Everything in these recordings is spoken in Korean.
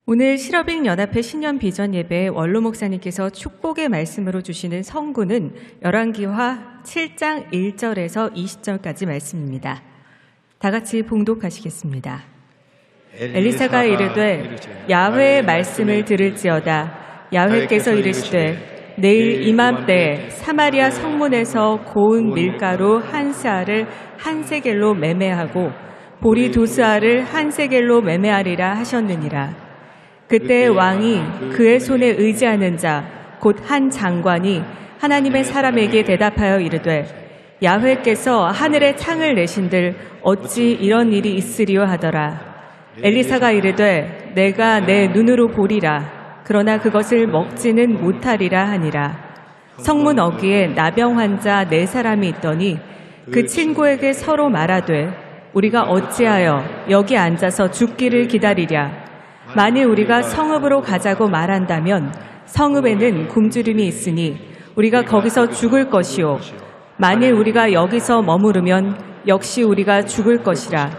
오늘 실업인 연합회 신년 비전 예배에 원로 목사님께서 축복의 말씀으로 주시는 성구는 열왕기하 7장 1절에서 20절까지 말씀입니다. 다 같이 봉독하시겠습니다. 엘리사가 이르되 야훼의 말씀을 들을지어다. 야훼께서 이르시되 내일 이맘때에 사마리아 성문에서 고운 밀가루 한 스아를 한 세겔로 매매하고 보리 두 스아를 한 세겔로 매매하리라 하셨느니라. 그때 왕이 그의 손에 의지하는 자 곧 한 장관이 하나님의 사람에게 대답하여 이르되 야훼께서 하늘에 창을 내신들 어찌 이런 일이 있으리요 하더라. 엘리사가 이르되 내가 내 눈으로 보리라. 그러나 그것을 먹지는 못하리라 하니라. 성문 어귀에 나병 환자 4사람이 있더니 그 친구에게 서로 말하되 우리가 어찌하여 여기 앉아서 죽기를 기다리랴. 만일 우리가 성읍으로 가자고 말한다면 성읍에는 굶주림이 있으니 우리가 거기서 죽을 것이요 만일 우리가 여기서 머무르면 역시 우리가 죽을 것이라.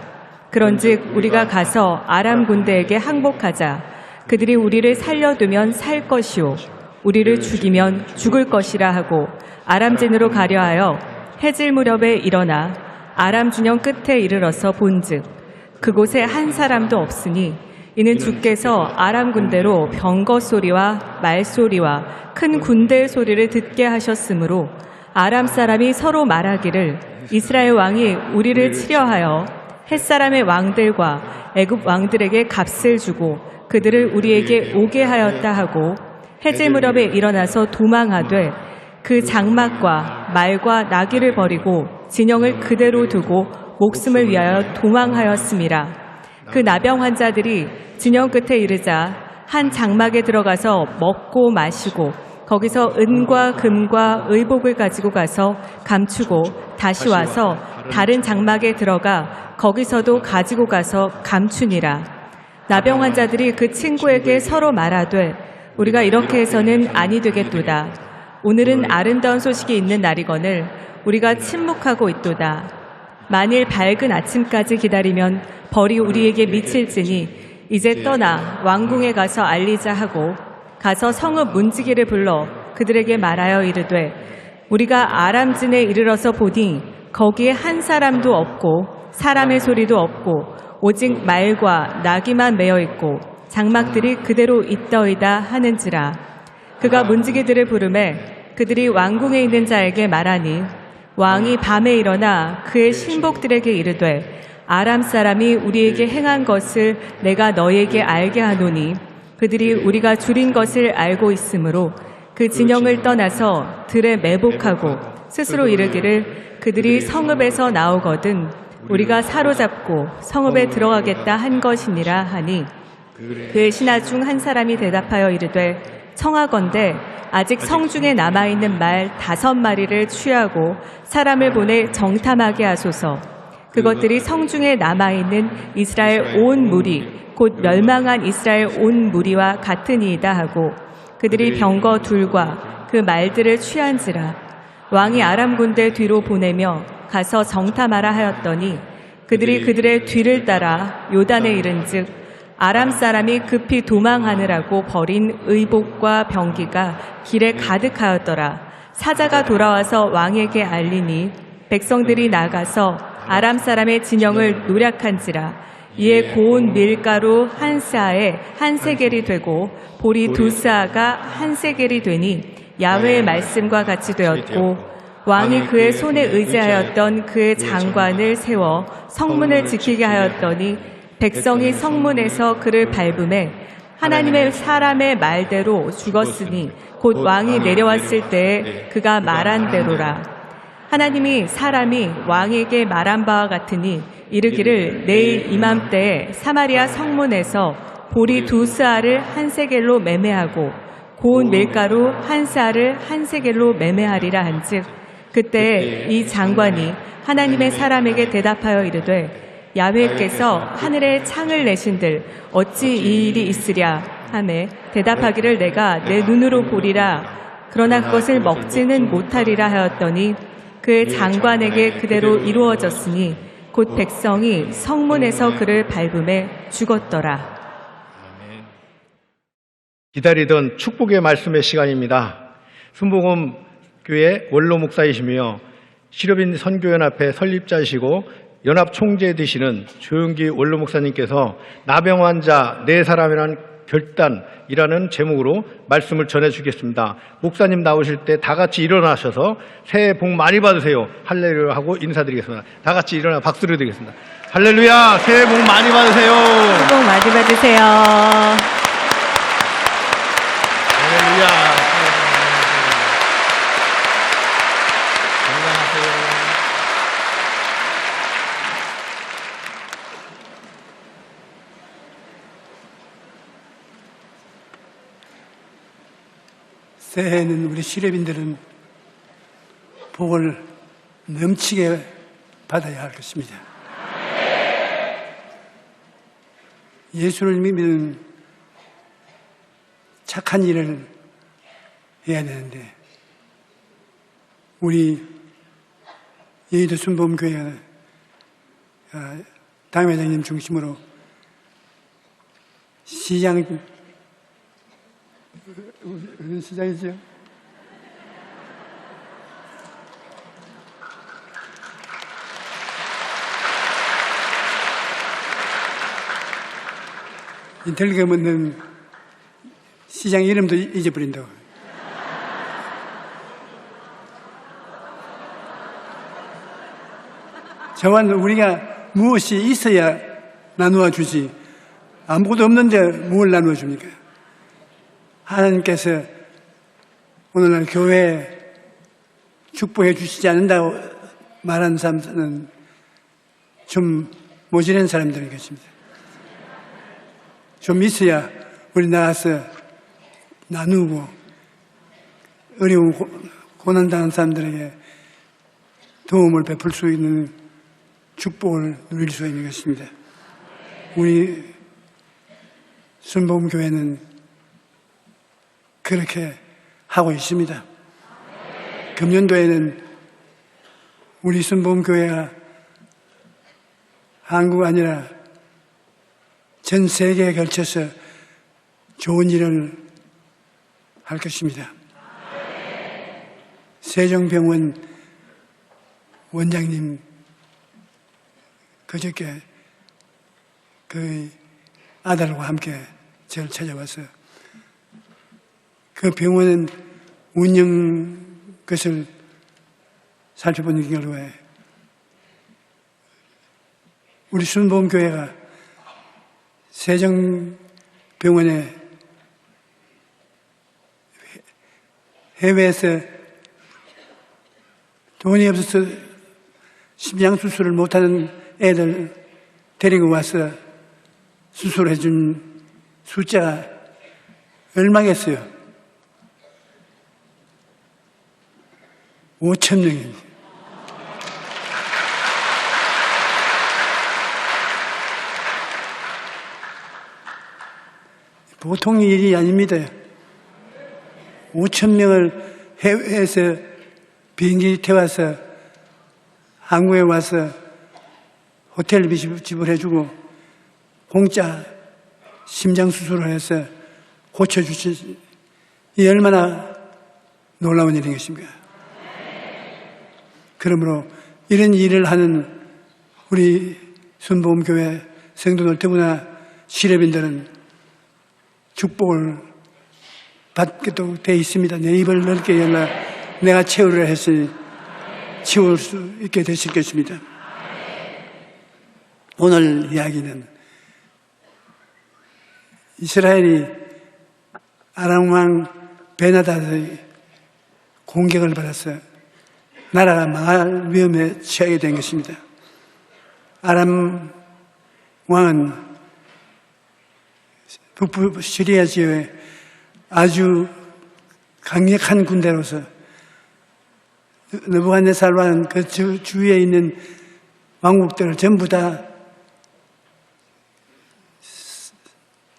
그런즉 우리가 가서 아람 군대에게 항복하자. 그들이 우리를 살려두면 살 것이요 우리를 죽이면 죽을 것이라 하고 아람진으로 가려 하여 해질 무렵에 일어나 아람 준영 끝에 이르러서 본즉 그곳에 한 사람도 없으니 이는 주께서 아람 군대로 병거 소리와 말소리와 큰 군대의 소리를 듣게 하셨으므로 아람 사람이 서로 말하기를 이스라엘 왕이 우리를 치려하여 햇사람의 왕들과 애굽 왕들에게 값을 주고 그들을 우리에게 오게 하였다 하고 해질 무렵에 일어나서 도망하되 그 장막과 말과 나귀를 버리고 진영을 그대로 두고 목숨을 위하여 도망하였음이라. 그 나병 환자들이 진영 끝에 이르자 한 장막에 들어가서 먹고 마시고 거기서 은과 금과 의복을 가지고 가서 감추고 다시 와서 다른 장막에 들어가 거기서도 가지고 가서 감추니라. 나병 환자들이 그 친구에게 서로 말하되 우리가 이렇게 해서는 아니 되겠도다. 오늘은 아름다운 소식이 있는 날이거늘 우리가 침묵하고 있도다. 만일 밝은 아침까지 기다리면 벌이 우리에게 미칠지니 이제 떠나 왕궁에 가서 알리자 하고 가서 성읍 문지기를 불러 그들에게 말하여 이르되 우리가 아람진에 이르러서 보니 거기에 한 사람도 없고 사람의 소리도 없고 오직 말과 나귀만 매어 있고 장막들이 그대로 있더이다 하는지라. 그가 문지기들을 부르매 그들이 왕궁에 있는 자에게 말하니 왕이 밤에 일어나 그의 신복들에게 이르되 아람 사람이 우리에게 행한 것을 내가 너희에게 알게 하노니 그들이 우리가 줄인 것을 알고 있으므로 그 진영을 떠나서 들에 매복하고 스스로 이르기를 그들이 성읍에서 나오거든 우리가 사로잡고 성읍에 들어가겠다 한 것이니라 하니 그의 신하 중 한 사람이 대답하여 이르되 청하건대 아직 성중에 남아있는 말 5마리를 취하고 사람을 보내 정탐하게 하소서. 그것들이 성중에 남아있는 이스라엘 온 무리 곧 멸망한 이스라엘 온 무리와 같으니이다 하고 그들이 병거 둘과 그 말들을 취한지라. 왕이 아람 군대 뒤로 보내며 가서 정탐하라 하였더니 그들이 그들의 뒤를 따라 요단에 이른즉 아람 사람이 급히 도망하느라고 버린 의복과 병기가 길에 가득하였더라. 사자가 돌아와서 왕에게 알리니 백성들이 나가서 아람 사람의 진영을 노략한지라. 이에 고운 밀가루 한 스아에 한 세겔이 되고 보리 2스아가 한 세겔이 되니 야훼의 말씀과 같이 되었고 왕이 그의 손에 의지하였던 그의 장관을 세워 성문을 지키게 하였더니 백성이 성문에서 그를 밟음에 하나님의 사람의 말대로 죽었으니 곧 왕이 내려왔을 때에 그가 말한 대로라. 하나님이 사람이 왕에게 말한 바와 같으니 이르기를 내일 이맘때에 사마리아 성문에서 보리 2스아를 한 세겔로 매매하고 고운 밀가루 한 스아를 한 세겔로 매매하리라 한즉 그때 이 장관이 하나님의 사람에게 대답하여 이르되 야훼께서 하늘에 창을 내신들 어찌 이 일이 있으랴 하매 대답하기를 내가 내 눈으로 보리라. 그러나 그것을 먹지는 못하리라 하였더니 그의 장관에게 그대로 이루어졌으니 곧 백성이 성문에서 그를 밟음에 죽었더라. 기다리던 축복의 말씀의 시간입니다. 순복음 교회 원로 목사이시며 시럽인 선교연합회 설립자이시고 연합 총재 되시는 조영기 원로 목사님께서 나병 환자 4사람이라는 결단이라는 제목으로 말씀을 전해주겠습니다. 목사님 나오실 때 다 같이 일어나셔서 새해 복 많이 받으세요. 할렐루야 하고 인사드리겠습니다. 다 같이 일어나 박수를 드리겠습니다. 할렐루야, 새해 복 많이 받으세요. 새해 복 많이 받으세요. 할렐루야. 건강하세요. 새해에는 우리 시랩인들은 복을 넘치게 받아야 할 것입니다. 예수를 믿는 착한 일을 해야 되는데 우리 여의도 순복음교회가 당회장님 중심으로 시장 어느 시장이죠? 인텔리가 묻는 시장 이름도 잊어버린다고. 저와는 우리가 무엇이 있어야 나누어 주지 아무것도 없는데 뭘 나누어 줍니까? 하나님께서 오늘날 교회에 축복해 주시지 않는다고 말하는 사람들은 좀 모질한 사람들인 것입니다. 좀 있어야 우리 나가서 나누고 어려운 고난당한 사람들에게 도움을 베풀 수 있는 축복을 누릴 수 있는 것입니다. 우리 순복음교회는 그렇게 하고 있습니다. 금년도에는 우리 순복음교회가 한국 아니라 전 세계에 걸쳐서 좋은 일을 할 것입니다. 세종병원 원장님 그저께 그 아들과 함께 저를 찾아와서 그 병원 운영 것을 살펴보는 결과에 우리 순복음교회가 세종병원에 해외에서 돈이 없어서 심장수술을 못하는 애들 데리고 와서 수술해 준 숫자가 얼마겠어요? 5,000명입니다. 보통 일이 아닙니다. 5,000명을 해외에서 비행기 태워서 한국에 와서 호텔비 지불해주고 공짜 심장수술을 해서 고쳐주시, 이 얼마나 놀라운 일인 것입니까? 그러므로 이런 일을 하는 우리 순복음교회 성도들 더구나 시랩인들은 축복을 받게도 되어 있습니다. 내 입을 넓게 열라 내가 채우려 했으니 채울 수 있게 되실 것입니다. 오늘 이야기는 이스라엘이 아람 왕 베나다드의 공격을 받아서 나라가 망할 위험에 처하게 된 것입니다. 아람 왕은 북부 시리아 지역에 아주 강력한 군대로서 느부갓네살 왕은 그 주위에 있는 왕국들을 전부 다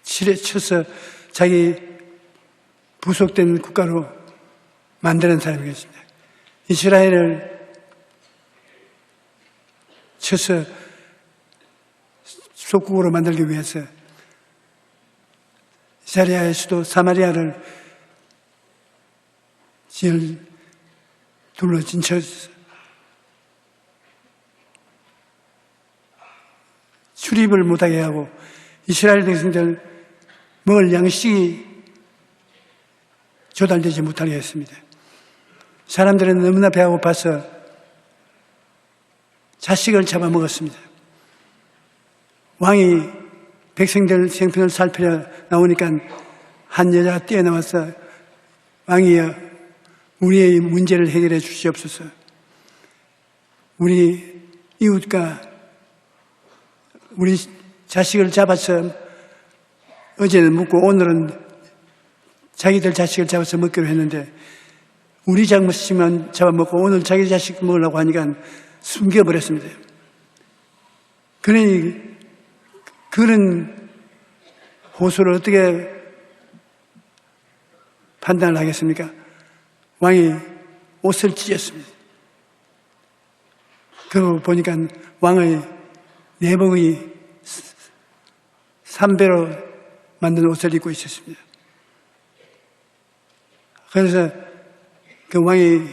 실에 쳐서 자기 부속된 국가로 만드는 사람이겠습니다. 이스라엘을 쳐서 속국으로 만들기 위해서 이스라엘의 수도 사마리아를 둘러진 채 출입을 못하게 하고 이스라엘 백성들 먹을 양식이 조달되지 못하게 했습니다. 사람들은 너무나 배가 고파서 자식을 잡아먹었습니다. 왕이 백성들 생편을 살피려 나오니까 한 여자가 뛰어나와서 왕이여, 우리의 문제를 해결해 주시옵소서. 우리 이웃과 우리 자식을 잡아서 어제는 먹고 오늘은 자기들 자식을 잡아서 먹기로 했는데 우리 자식만 잡아먹고 오늘 자기 자식 먹으려고 하니까 숨겨버렸습니다. 그러니 그런 호소를 어떻게 판단을 하겠습니까? 왕이 옷을 찢었습니다. 그러고 보니까 왕의 내복이 3배로 만든 옷을 입고 있었습니다. 그래서 그 왕이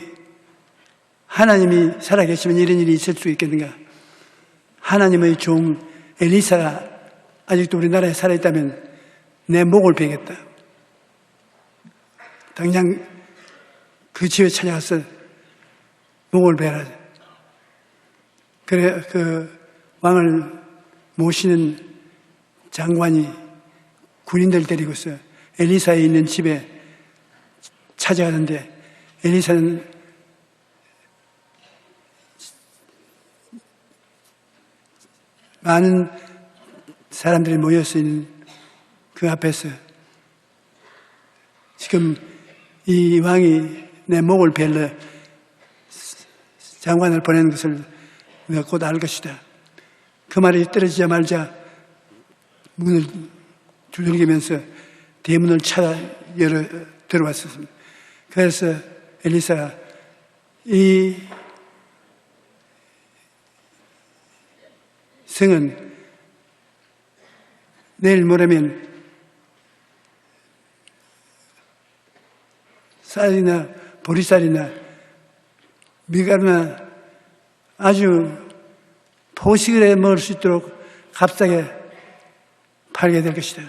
하나님이 살아계시면 이런 일이 있을 수 있겠는가? 하나님의 종 엘리사가 아직도 우리나라에 살아있다면 내 목을 베겠다. 당장 그 집에 찾아가서 목을 베라. 그래, 그 왕을 모시는 장관이 군인들 데리고서 엘리사에 있는 집에 찾아가는데 엘리사는 많은 사람들이 모여서 있는 그 앞에서 지금 이 왕이 내 목을 베려 장관을 보낸 것을 내가 곧 알 것이다. 그 말이 떨어지자마자 문을 두들기면서 대문을 찾아 열어 들어왔습니다. 그래서 엘리사가 이 성은 내일 모레면 쌀이나 보리쌀이나 밀가루나 아주 포식을 해 먹을 수 있도록 값싸게 팔게 될 것이다.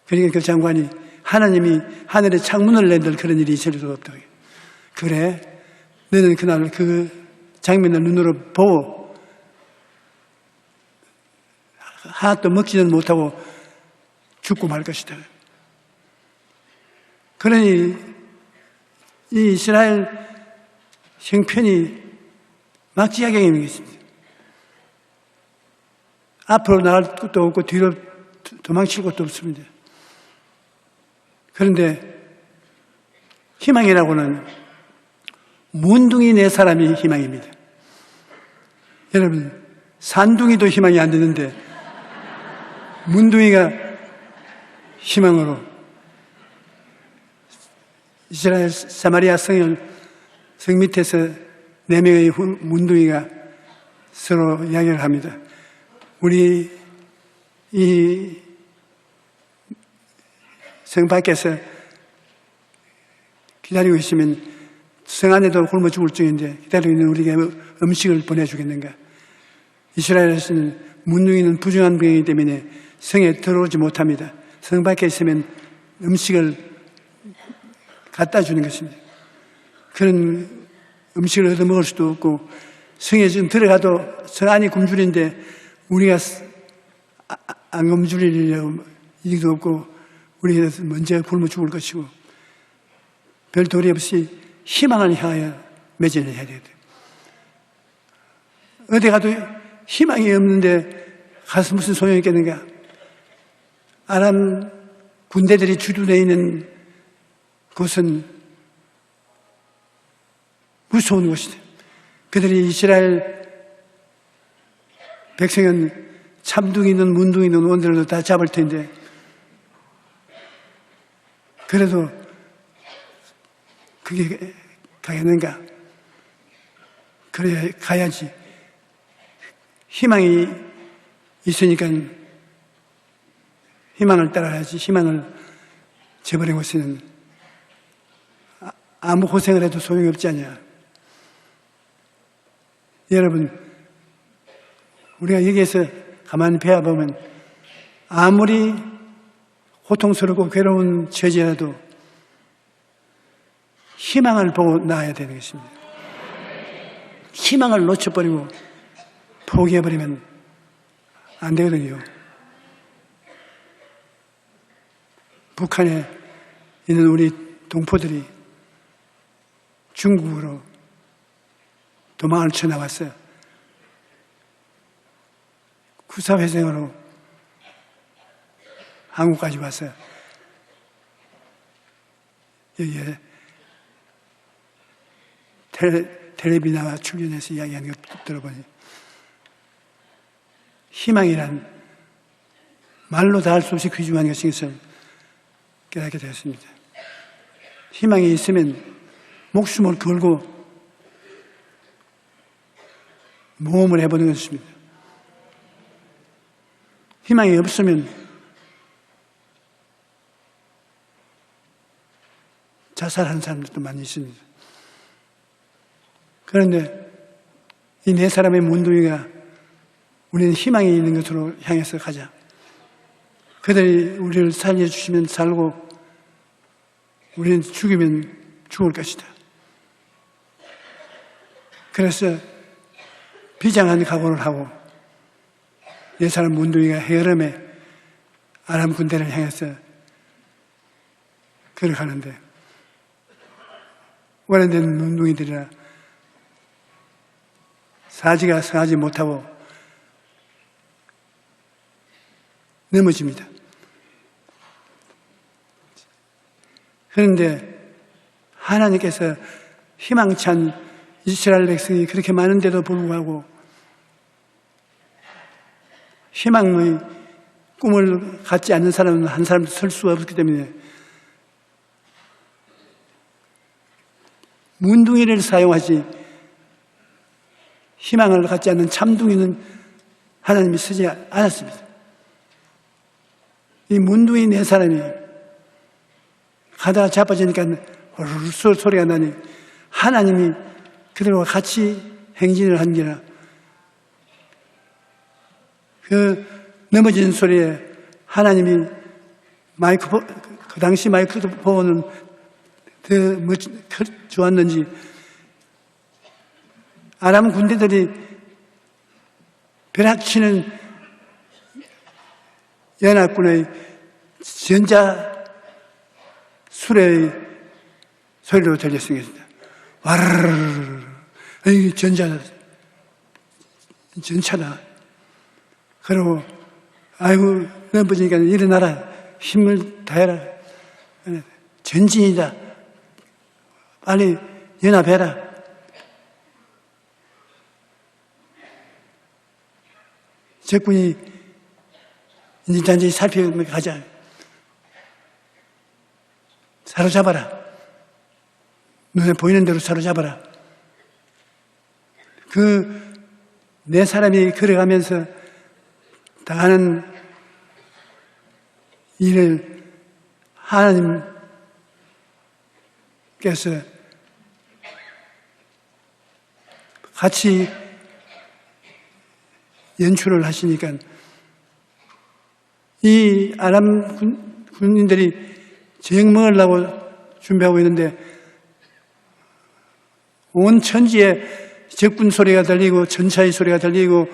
그러니까 그 장관이 하나님이 하늘에 창문을 낸들 그런 일이 있을 수가 없다고. 그래, 너는 그날 그 장면을 눈으로 보고 하나도 먹지는 못하고 죽고 말 것이다. 그러니 이 이스라엘 형편이 막지하게 있는 것입니다. 앞으로 나갈 것도 없고 뒤로 도망칠 것도 없습니다. 그런데 희망이라고는 문둥이 네 사람이 희망입니다. 여러분, 산둥이도 희망이 안 되는데 문둥이가 희망으로 이스라엘 사마리아 성 밑에서 4명의 문둥이가 서로 이야기를 합니다. 우리 이 성 밖에서 기다리고 있으면 성 안에도 굶어 죽을 중인데 기다리고 있는 우리에게 음식을 보내주겠는가? 이스라엘에서는 문둥이는 부정한 병이기 때문에 성에 들어오지 못합니다. 성 밖에 있으면 음식을 갖다 주는 것입니다. 그런 음식을 얻어먹을 수도 없고 성에 좀 들어가도 성 안이 굶주린데 우리가 안 굶주리려고 이기도 없고 우리가 먼저 굶어 죽을 것이고 별 도리 없이 희망을 향하여 매진을 해야 돼요. 어디 가도 희망이 없는데 가서 무슨 소용이 있겠는가? 아람 군대들이 주둔해 있는 곳은 무서운 곳이다. 그들이 이스라엘 백성은 참둥이든 문둥이든 원들도 다 잡을 텐데 그래도 그게 가겠는가? 그래 가야지. 희망이 있으니까 희망을 따라야지 희망을 저버린 것은 아무 고생을 해도 소용이 없지 않냐. 여러분, 우리가 여기에서 가만히 배워보면 아무리 고통스럽고 괴로운 처지라도 희망을 보고 나아야 되는 것입니다. 희망을 놓쳐버리고 포기해버리면 안 되거든요. 북한에 있는 우리 동포들이 중국으로 도망을 쳐 나왔어요. 구사회생으로 한국까지 왔어요. 여기에 텔레비 나와 출연해서 이야기하는 걸 들어보니 희망이란 말로 다 할 수 없이 귀중한 것인 것을 깨닫게 되었습니다. 희망이 있으면 목숨을 걸고 모험을 해보는 것입니다. 희망이 없으면 자살하는 사람들도 많이 있습니다. 그런데 이 네 사람의 문둥이가 우리는 희망이 있는 것으로 향해서 가자. 그들이 우리를 살려주시면 살고 우리는 죽으면 죽을 것이다. 그래서 비장한 각오를 하고 네 사람 문둥이가 헤어름에 아람 군대를 향해서 걸어가는데 오래된 문둥이들이라 사지가 성하지 못하고 넘어집니다. 그런데 하나님께서 희망찬 이스라엘 백성이 그렇게 많은데도 불구하고 희망의 꿈을 갖지 않는 사람은 한 사람도 설 수가 없기 때문에 문둥이를 사용하지 희망을 갖지 않는 참둥이는 하나님이 쓰지 않았습니다. 이 문둥이 네 사람이 가다가 자빠지니까 호르르 소리가 나니 하나님이 그들과 같이 행진을 한 게라 그 넘어지는 소리에 하나님이 그 당시 마이크로폰은 더 좋았는지 아람 군대들이 벼락치는 연합군의 전자 수레의 소리로 들렸습니다. 와르르르 이게 전차다. 그리고 아이고 넘어지니까 일어나라. 힘을 다해라. 전진이다. 빨리 연합해라. 적군이 이제 단지 살펴보면 가자. 사로잡아라. 눈에 보이는 대로 사로잡아라. 그 네 사람이 걸어가면서 당하는 일을 하나님께서 같이 연출을 하시니까 이 아람 군인들이 저녁 먹으려고 준비하고 있는데 온 천지에 적군 소리가 들리고 전차의 소리가 들리고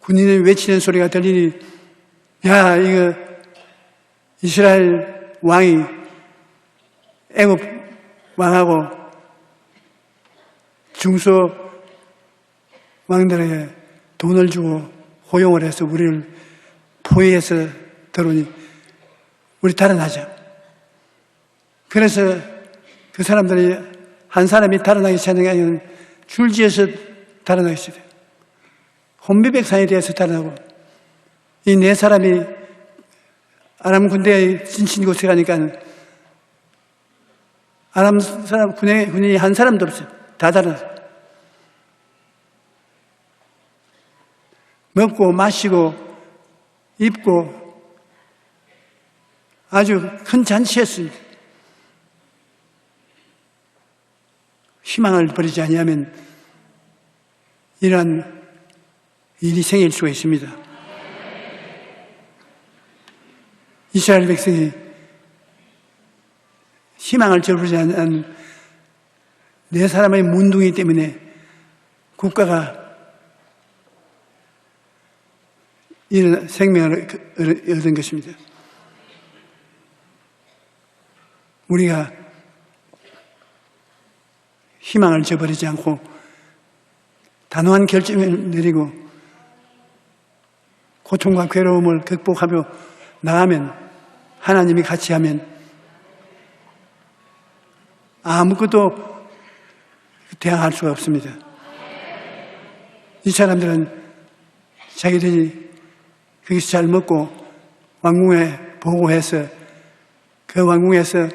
군인이 외치는 소리가 들리니 야 이거 이스라엘 왕이 애굽 왕하고 중소 왕들에게 돈을 주고 호용을 해서 우리를 포위해서 들어오니 우리 달아나자. 그래서 그 사람들이 한 사람이 달아나기 전에 줄지어서 달아나기 시작해요. 혼비백산에 대해서 달아나고 이 네 사람이 아람 군대의 진친 곳에 가니까 아람 사람 군인이 한 사람도 없어요. 다 달아나서 먹고 마시고 입고 아주 큰 잔치였습니다. 희망을 버리지 아니하면 이러한 일이 생길 수가 있습니다. 이스라엘 백성이 희망을 저버리지 않은 네 사람의 문둥이 때문에 국가가 이런 생명을 얻은 것입니다. 우리가 희망을 저버리지 않고 단호한 결정을 내리고 고통과 괴로움을 극복하며 나가면, 하나님이 같이 하면 아무것도 대항할 수가 없습니다. 이 사람들은 자기들이 거기서 잘 먹고 왕궁에 보고해서 그 왕궁에서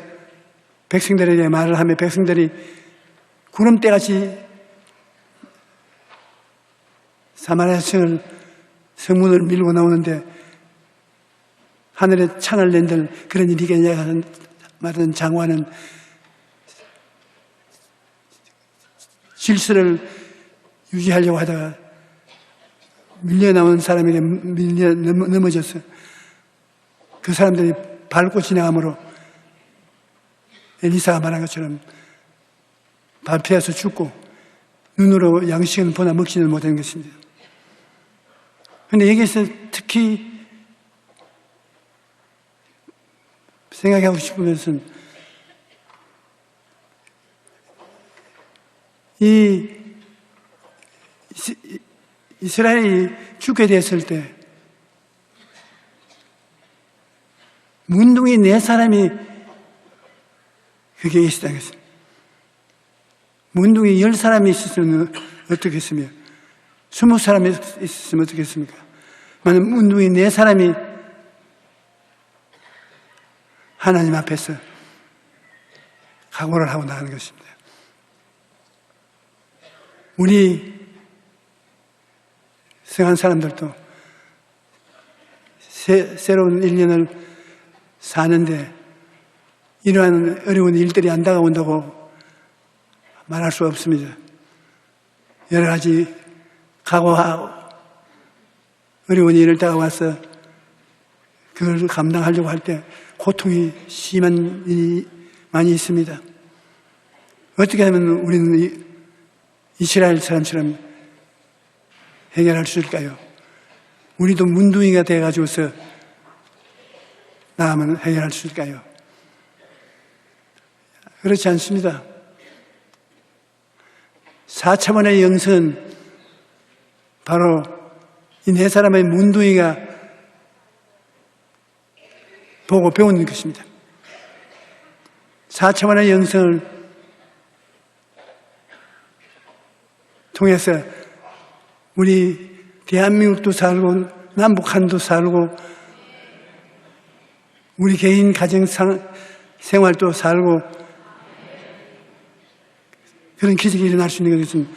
백성들에게 말을 하며 백성들이 구름대같이 사마리아 성문을 밀고 나오는데 하늘에 창을 낸들 그런 일이 있겠냐 말하는 장관은 질서를 유지하려고 하다가 밀려 나온 사람에게 밀려 넘어져서 그 사람들이 밟고 지나가므로 엘리사가 말한 것처럼 발피해서 죽고 눈으로 양식은 보나 먹지는 못한 것입니다. 그런데 여기서 특히 생각하고 싶은 것은 이 이스라엘이 죽게 됐을 때 문둥이 4사람이 거기에 있었다는 것입니다. 문둥이 10사람이 있었으면 어떻겠으며 20사람이 있었으면 어떻겠습니까? 만약 문둥이 4사람이 하나님 앞에서 각오를 하고 나가는 것입니다. 우리 성한 사람들도 새로운 1년을 사는데 이러한 어려운 일들이 안 다가온다고 말할 수 없습니다. 여러 가지 각오하고 어려운 일을 다가와서 그걸 감당하려고 할 때 고통이 심한 일이 많이 있습니다. 어떻게 하면 우리는 이스라엘 사람처럼 해결할 수 있을까요? 우리도 문둥이가 돼가지고서 나아가면 해결할 수 있을까요? 그렇지 않습니다. 4차원의 영성은 바로 이 4사람의 문둥이가 보고 배우는 것입니다. 4차원의 영성을 통해서 우리 대한민국도 살고 남북한도 살고 우리 개인 가정 생활도 살고 그런 기적이 일어날 수 있는 것은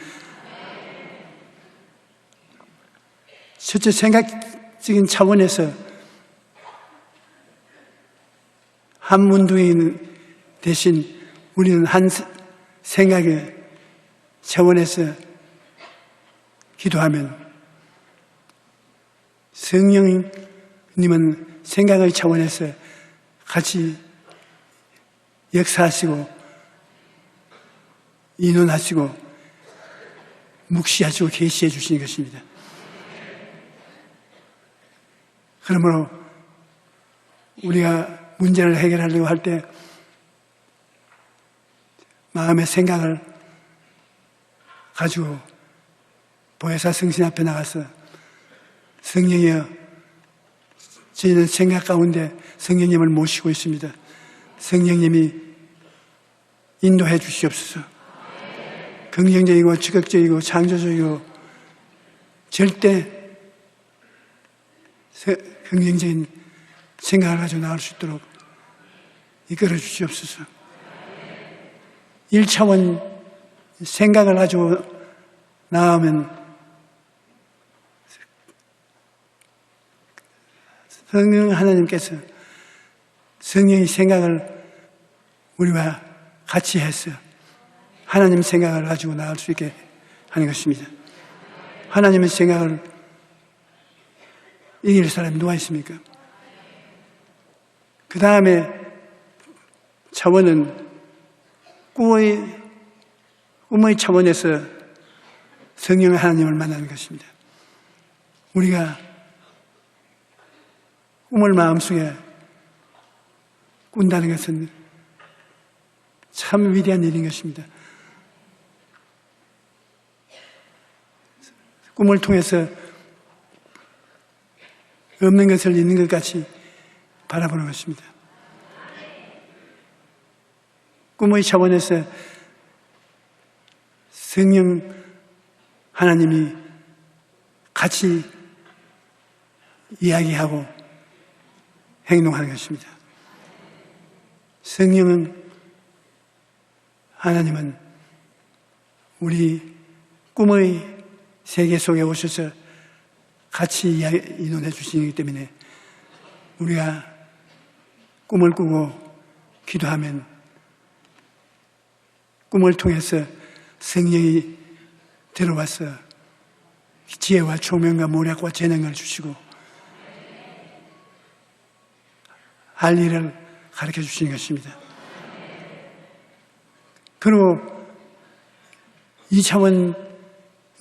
첫째 생각적인 차원에서 한 문둥이 대신 우리는 한 생각의 차원에서 기도하면 성령님은 생각의 차원에서 같이 역사하시고 인원하시고 묵시하시고 계시해 주시는 것입니다. 그러므로 우리가 문제를 해결하려고 할 때 마음의 생각을 가지고 보혜사 성신 앞에 나가서 성령이여 저희는 생각 가운데 성령님을 모시고 있습니다. 성령님이 인도해 주시옵소서. 긍정적이고 적극적이고 창조적이고 절대 긍정적인 생각을 가지고 나올 수 있도록 이끌어 주시옵소서. 1차원 생각을 가지고 나오면 성령 하나님께서 성령의 생각을 우리와 같이 해서 하나님 생각을 가지고 나갈 수 있게 하는 것입니다. 하나님의 생각을 이길 사람이 누가 있습니까? 그 다음에 차원은 꿈의 차원에서 성령 하나님을 만나는 것입니다. 우리가 꿈을 마음속에 꾼다는 것은 참 위대한 일인 것입니다. 꿈을 통해서 없는 것을 있는 것 같이 바라보는 것입니다. 꿈의 차원에서 성령 하나님이 같이 이야기하고 행동하는 것입니다. 성령은 하나님은 우리 꿈의 세계 속에 오셔서 같이 이논해 주시기 때문에 우리가 꿈을 꾸고 기도하면 꿈을 통해서 성령이 들어와서 지혜와 총명과 모략과 재능을 주시고 할 일을 가르쳐 주시는 것입니다. 그리고 2차원이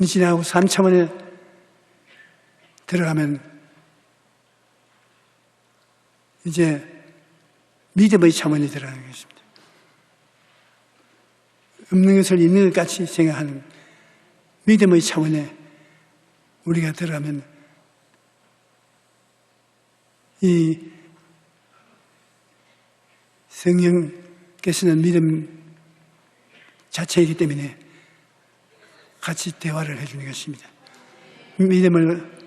지나고 3차원에 들어가면 이제 믿음의 차원이 들어가는 것입니다. 없는 것을 있는 것 같이 생각하는 믿음의 차원에 우리가 들어가면 이 성령께서는 믿음 자체이기 때문에 같이 대화를 해주는 것입니다. 믿음을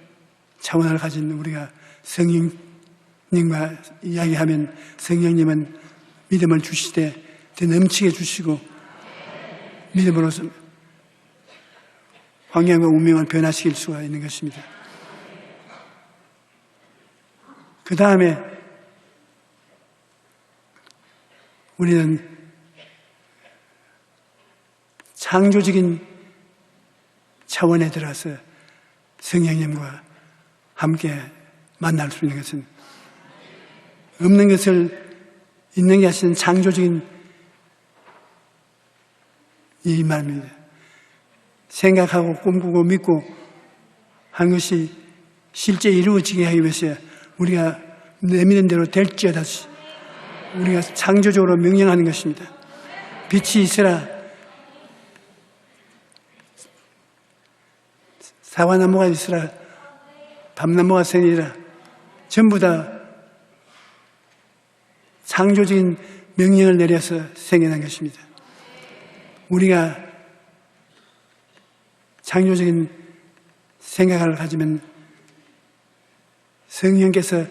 차원을 가진 우리가 성령님과 이야기하면 성령님은 믿음을 주시되 더 넘치게 주시고 믿음으로서 환경과 운명을 변화시킬 수가 있는 것입니다. 그 다음에 우리는 창조적인 차원에 들어서 성령님과 함께 만날 수 있는 것은 없는 것을 있는 게 하시는 창조적인 이 말입니다. 생각하고 꿈꾸고 믿고 한 것이 실제 이루어지게 하기 위해서 우리가 내미는 대로 될지어다 우리가 창조적으로 명령하는 것입니다. 빛이 있으라, 사과나무가 있으라, 밤나무가 생기라, 전부 다 창조적인 명령을 내려서 생겨난 것입니다. 우리가 창조적인 생각을 가지면 성령께서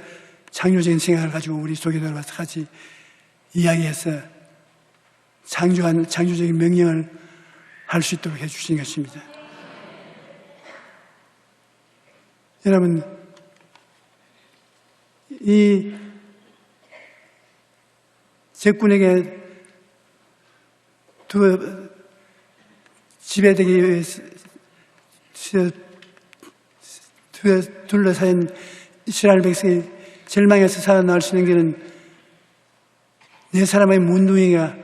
창조적인 생각을 가지고 우리 속에 들어와서 같이 이야기해서 창조적인 명령을 할 수 있도록 해주신 것입니다. 여러분, 이 적군에게 지배되기 위해서 둘러싸인 이스라엘 백성이 절망에서 살아나올 수 있는 길은 네 사람의 문둥이가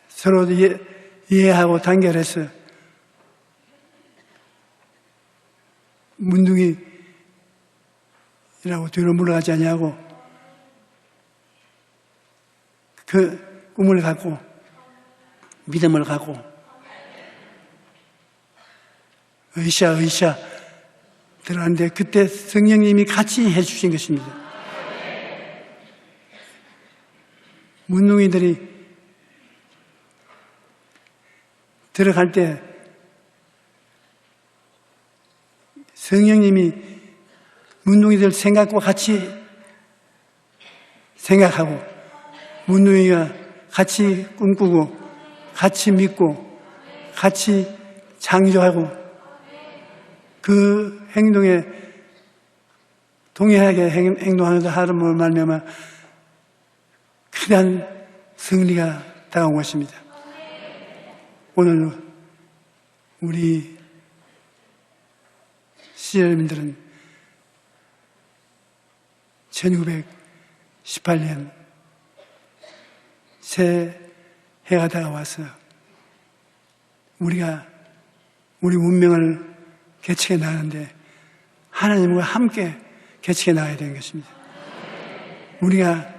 서로 이해하고 단결해서 문둥이라고 뒤로 물러가지 아니하고 그 꿈을 갖고 믿음을 갖고 으쌰 들어갔는데 그때 성령님이 같이 해주신 것입니다. 문둥이들이 들어갈 때 성령님이 문둥이들 생각과 같이 생각하고 문둥이가 같이 꿈꾸고 같이 믿고 같이 창조하고 그 행동에 동일하게 행동하는 하루를 말미암아 크한 승리가 다가온 것입니다. 오늘 우리 시절민들은 1918년 새 해가 다가와서 우리가 우리 문명을 개척해 나가는데 하나님과 함께 개척해 나가야 되는 것입니다. 우리가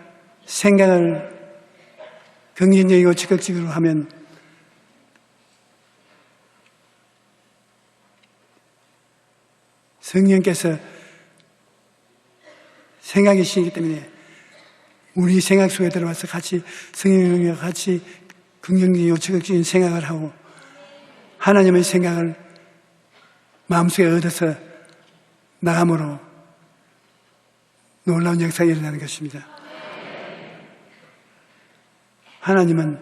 생각을 긍정적이고 적극적으로 하면 성령께서 생각이 시기 때문에 우리 생각 속에 들어와서 같이 성령과 같이 긍정적이고 적극적인 생각을 하고 하나님의 생각을 마음속에 얻어서 나감으로 놀라운 역사가 일어나는 것입니다. 하나님은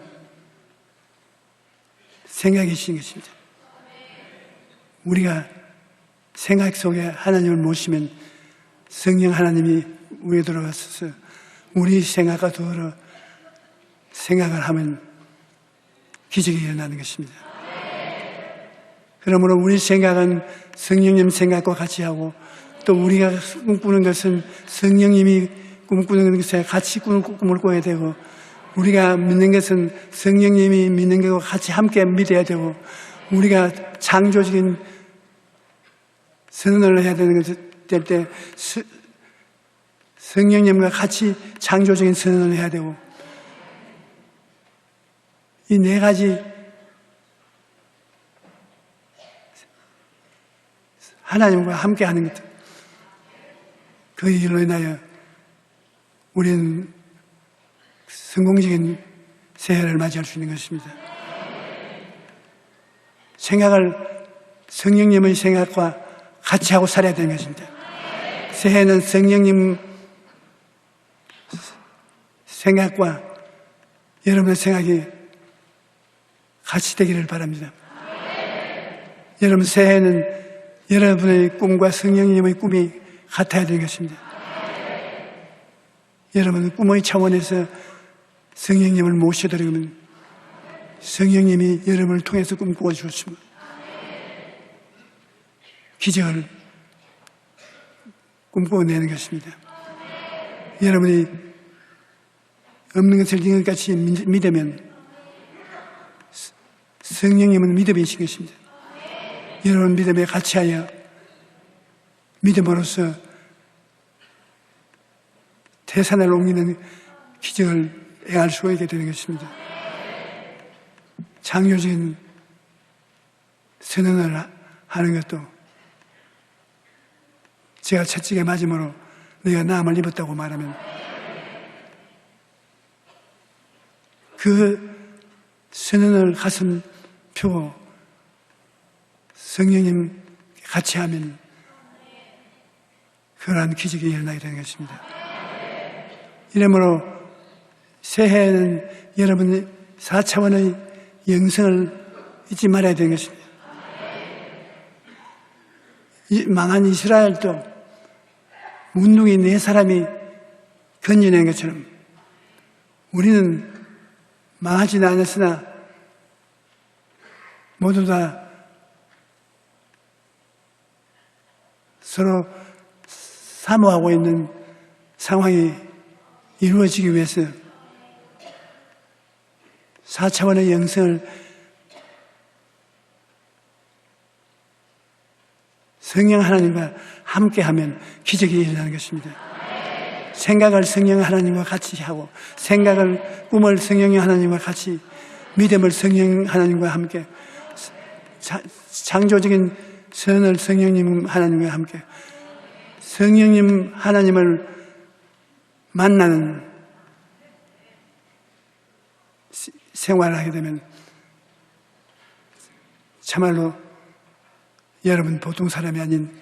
생각이신 것입니다. 우리가 생각 속에 하나님을 모시면 성령 하나님이 우리에 들어와서 우리 생각과 더불어 생각을 하면 기적이 일어나는 것입니다. 그러므로 우리 생각은 성령님 생각과 같이 하고 또 우리가 꿈꾸는 것은 성령님이 꿈꾸는 것에 같이 꿈을 꿔야 되고 우리가 믿는 것은 성령님이 믿는 것과 같이 함께 믿어야 되고 우리가 창조적인 선언을 해야 되는 것을 때 성령님과 같이 창조적인 선언을 해야 되고 이 네 가지 하나님과 함께 하는 것 그 일로 인하여 우리는 성공적인 새해를 맞이할 수 있는 것입니다. 생각을 성령님의 생각과 같이 하고 살아야 되는 것입니다. 새해는 성령님 생각과 여러분의 생각이 같이 되기를 바랍니다. 여러분 새해는 여러분의 꿈과 성령님의 꿈이 같아야 되는 것입니다. 여러분 꿈의 차원에서 성령님을 모셔드리면 성령님이 여러분을 통해서 꿈꾸어 주십니다. 기적을 꿈꿔내는 것입니다. 여러분이 없는 것을 있는 것 같이 믿으면 성령님은 믿음이신 것입니다. 여러분 믿음에 같이하여 믿음으로써 태산을 옮기는 기적을 행할 수 있게 되는 것입니다. 창조적인 선언을 하는 것도 제가 채찍에 맞음으로 내가 나음을 입었다고 말하면 그 선언을 가슴 펴고 성령님 같이 하면 그러한 기적이 일어나게 되는 것입니다. 이러므로 새해에는 여러분의 4차원의 영성을 잊지 말아야 되는 것입니다. 망한 이스라엘도 문둥이 4사람이 건져낸 것처럼 우리는 망하지는 않았으나 모두 다 서로 사모하고 있는 상황이 이루어지기 위해서 4차원의 영성을 성령 하나님과 함께하면 기적이 일어나는 것입니다. 생각을 성령 하나님과 같이 하고 생각을 꿈을 성령 하나님과 같이 믿음을 성령 하나님과 함께 창조적인 선을 성령님 하나님과 함께 성령님 하나님을 만나는 생활을 하게 되면 참말로 여러분 보통 사람이 아닌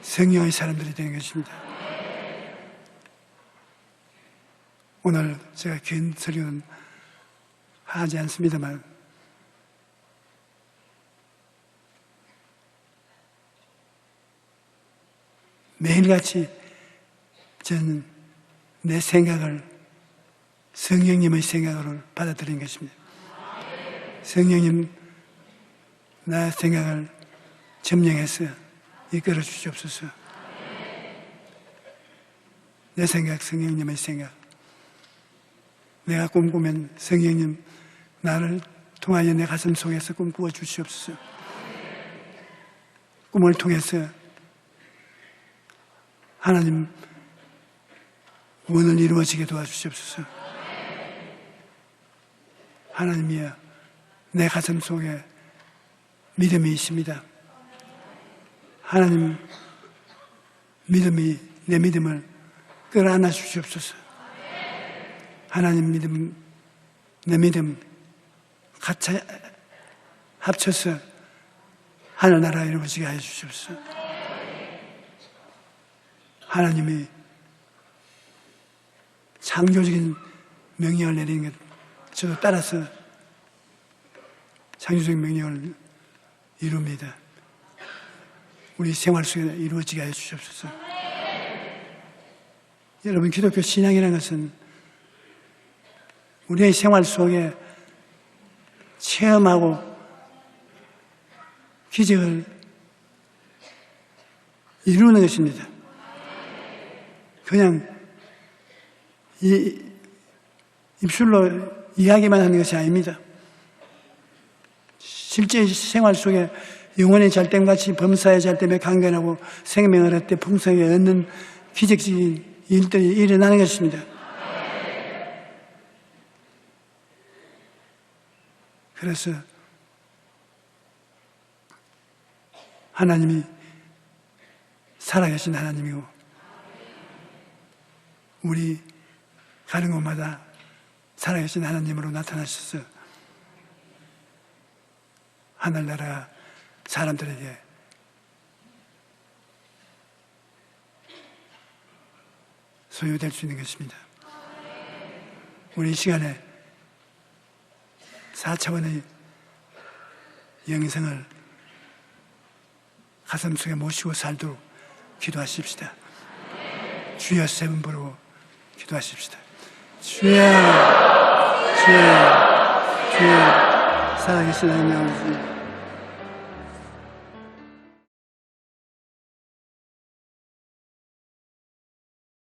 성령의 사람들이 되는 것입니다. 오늘 제가 긴 설교는 하지 않습니다만 매일같이 저는 내 생각을 성령님의 생각으로 받아들인 것입니다. 성령님, 나 생각을 점령해서 이끌어 주시옵소서. 내 생각, 성령님의 생각. 내가 꿈꾸면 성령님, 나를 통하여 내 가슴 속에서 꿈꾸어 주시옵소서. 꿈을 통해서 하나님 원을 이루어지게 도와주시옵소서. 하나님이여, 내 가슴 속에 믿음이 있습니다. 하나님, 믿음이 내 믿음을 끌어안아 주시옵소서. 하나님 믿음, 내 믿음 같이 합쳐서 하늘나라 이루어지게 하여 주시옵소서. 하나님이 창조적인 명령을 내리는 것, 저도 따라서 창조적인 명령을 이룹니다. 우리 생활 속에 이루어지게 하여 주시옵소서. 여러분, 기독교 신앙이라는 것은 우리의 생활 속에 체험하고 기적을 이루는 것입니다. 그냥 입술로 이야기만 하는 것이 아닙니다. 실제 생활 속에 영혼의 잘됨같이 범사의 잘됨에 강건하고 생명을 얻되 풍성하게 얻는 기적적인 일들이 일어나는 것입니다. 그래서 하나님이 살아계신 하나님이고 우리 가는 곳마다 살아계신 하나님으로 나타나셔서 하늘나라 사람들에게 소유될 수 있는 것입니다. 우리 이 시간에 4차원의 영성을 가슴 속에 모시고 살도록 기도하십시다. 주여 세 번 부르고 기도하십시다. 주여, 주여, 주여, 살아계신 하나님 아버지,